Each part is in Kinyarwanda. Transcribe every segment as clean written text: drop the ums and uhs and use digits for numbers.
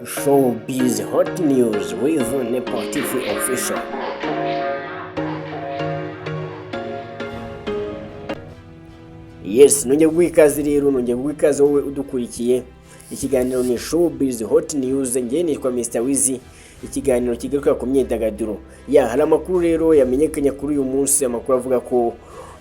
Showbiz Hot News with Nepo TV Official. Yes, nongeye guha ikaze rero, nongeye guha ikaze wowe udukurikiye. Ikiganiro ni Showbiz Hot News, ngiye nitwa Mr. Wizi. Ikiganiro kigaruka ku myidagaduro. Hari amakuru rero yamenyekanye kuri uyu munsi, amakuru avuga ko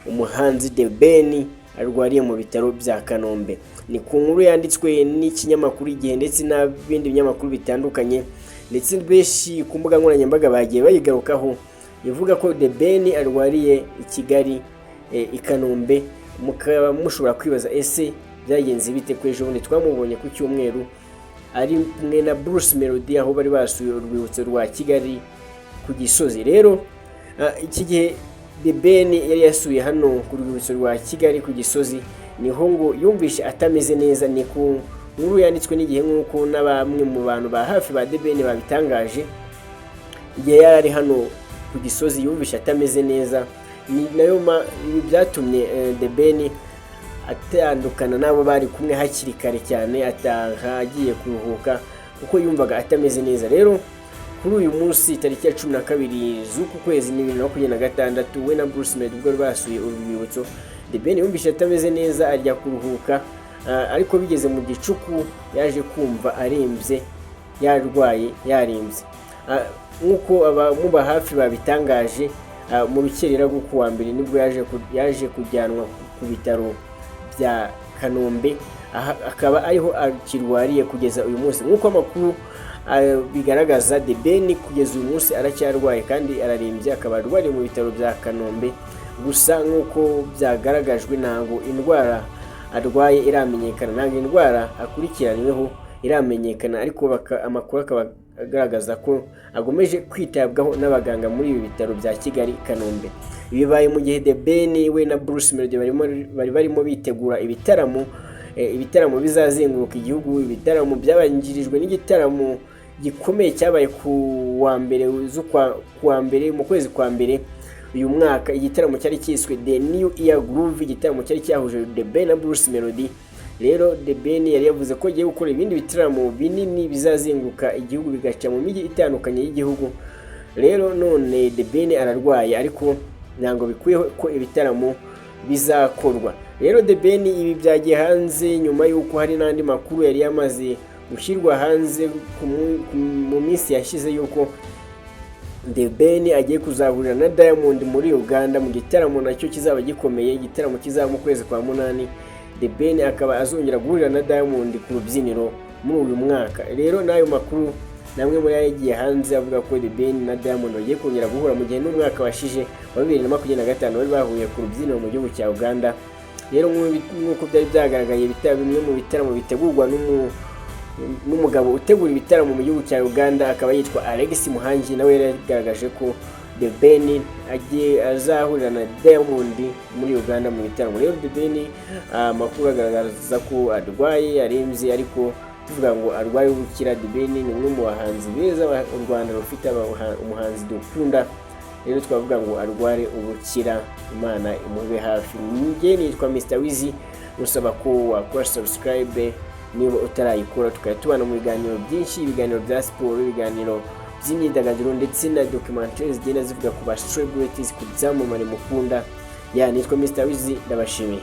umuhanzi The Ben arwariye mu bitaro bya Kanombe. Ni ku nkuru yanditswe n'ikinyamakuru Igihe ndetse n'ibindi binyamakuru bitandukanye, ndetse benshi ku mbuga nkoranyambaga bagiye bayigarukaho, ivuga ko The Ben arwariye i Kigali i Kanombe. Mukaba mushobora kwibaza ese byagenze bite? Ko ejo bundi twamubonye ku cyumweru ari kumwe na Bruce Melody aho bari basuye urwibutso rwa Kigali ku Gisozi. Rero iki gihe The Ben yari yasuye hano ku rwibutso rwa Kigali ku Gisozi, niho ngo yumvishe atameze neza. Ni ku nkuru yanditswe n'Igihe nk'uko n'abamwe mu bantu ba hafi ba The Ben babitangaje. Igihe yari hano ku Gisozi yumvishe atameze neza, ni nayo byatumye The Ben atandukana nabo bari kumwe hakiri kare cyane, atahagiye kuruhuka kuko yumvaga atameze neza. Rero kuri uyu munsi tariki ya 12 z'uku kwezi 2026, we na Bruce Melody ubwo basuye urwibutso, The Ben yumvishe atameze neza ajya kuruhuka, ariko bigeze mu gicuku yaje kumva arembye, yarwaye yarembye. Nkuko abamuba hafi babitangaje, mu bikerera bwo kuwa mbere nibwo yaje kujyanwa ku bitaro bya Kanombe, akaba ariho akirwariye kugeza uyu munsi. Nkuko amakuru bigaragaza, The Ben kugeza uyu munsi aracyarwaye kandi ararembye, akaba arwariye mu bitaro bya Kanombe. Gusa nkuko byagaragajwe, ntabwo indwara arwaye iramenyekana, ntabwo indwara akurikiranyweho iramenyekana, ariko amakuru akaba agaragaza ko agomeje kwitabwaho n'abaganga muri ibi bitaro bya Kigali Kanombe. Bibaye mu gihe The Ben we na Bruce Melody barimo bitegura ibitaramo bizazenguruka igihugu. Ibitaramo byabanjirijwe n'igitaramo gikomeye cyabaye ku wa mbere mu kwezi kwa mbere uyu mwaka. Igitaramo cyari cyiswe The New Year Groove, igitaramo cyari cyahuje The Ben na Bruce Melody. Rero The Ben yari yavuze ko agiye gukora ibindi bitaramo binini bizazenguruka igihugu, bigaca mu mijyi itandukanye y'igihugu. Rero none The Ben ararwaye, ariko ntabwo bikwiye ko ibitaramo bizakorwa. Rero The Ben ibi byagiye hanze nyuma y'uko hari n'andi makuru yari yamaze gushyirwa hanze mu minsi yashize y'uko The Ben agiye kuzahurira na Diamond muri Uganda mu gitaramo nacyo kizaba gikomeye, igitaramo kizaba mu kwezi kwa munani. The Ben akaba azongera guhurira na Diamond ku rubyiniro muri uyu mwaka. Rero n'ayo makuru namwe muri yagiye hanze avuga ko The Ben na Diamond bagiye kongera guhura mu gihe n'umwaka washije wa 2025 bari bahuye ku rubyiniro mu gihugu cya Uganda. Rero nk'uko byari byagaragaye, bimwe mu bitaramo bitegurwa n'umugabo utegura ibitaramo mu gihugu cya Uganda, akaba yitwa Alex Muhangi. Nawe yaragaragaje ko The Ben azahurira na Diamond muri Uganda mu bitaramo. Rero The Ben amakuru agaragaza ko arwaye arembye, ariko tuvuga ngo arwaye ubukira. The Ben ni umwe mu bahanzi beza u Rwanda rufite, umuhanzi dukunda. Rero twavuga ngo arware ubukira, Imana imube hafi. Njye nitwa Mr. Wizi, usaba ko wakora subscribe niba utarayikora, tukayatubana mu biganiro byinshi, ibiganiro bya siporo, ibiganiro by'imyidagaduro ndetse na documentaries zigenda zivuga ku ba celebrities, ku byamamare mukunda. Nitwa Mr. Wizi, ndabashimiye.